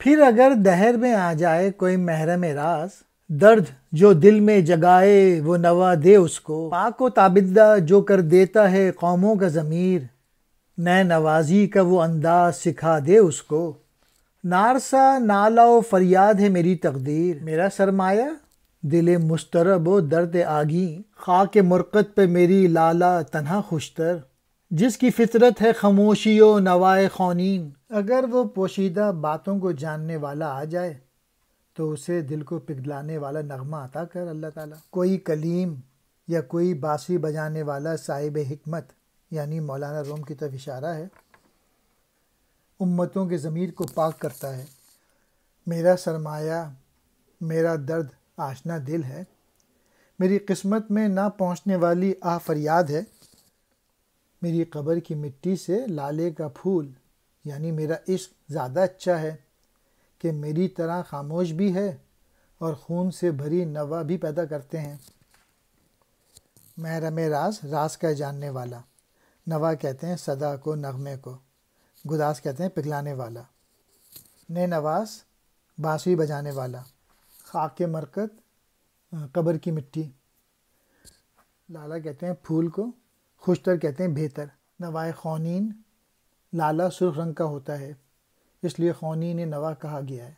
پھر اگر دہر میں آ جائے کوئی محرم راز، درد جو دل میں جگائے وہ نوا دے اس کو، پاک و تابندہ جو کر دیتا ہے قوموں کا ضمیر، نئے نوازی کا وہ انداز سکھا دے اس کو۔ نارسا نالہ و فریاد ہے میری تقدیر، میرا سرمایہ دل مضطرب و درد آگیں، خاک مرقد پہ میری لالہ تنہا خوشتر، جس کی فطرت ہے خاموشی و نوائے خونین۔ اگر وہ پوشیدہ باتوں کو جاننے والا آ جائے تو اسے دل کو پگھلانے والا نغمہ عطا کر اللہ تعالیٰ۔ کوئی کلیم یا کوئی بانسری بجانے والا صاحب حکمت، یعنی مولانا روم کی طرف اشارہ ہے، امتوں کے ضمیر کو پاک کرتا ہے۔ میرا سرمایہ میرا درد آشنا دل ہے، میری قسمت میں نہ پہنچنے والی آہ فریاد ہے، میری قبر کی مٹی سے لالے کا پھول، یعنی میرا عشق زیادہ اچھا ہے کہ میری طرح خاموش بھی ہے اور خون سے بھری نوا بھی پیدا کرتے ہیں۔ محرم راز، راز کا جاننے والا، نوا کہتے ہیں صدا کو، نغمے کو، گداز کہتے ہیں پگھلانے والا، نئے نواز بانسری بجانے والا، خاک مرقد قبر کی مٹی، لالہ کہتے ہیں پھول کو، خوشتر کہتے ہیں بہتر، نوائے خونین، لالہ سرخ رنگ کا ہوتا ہے اس لیے خونین نوا کہا گیا ہے۔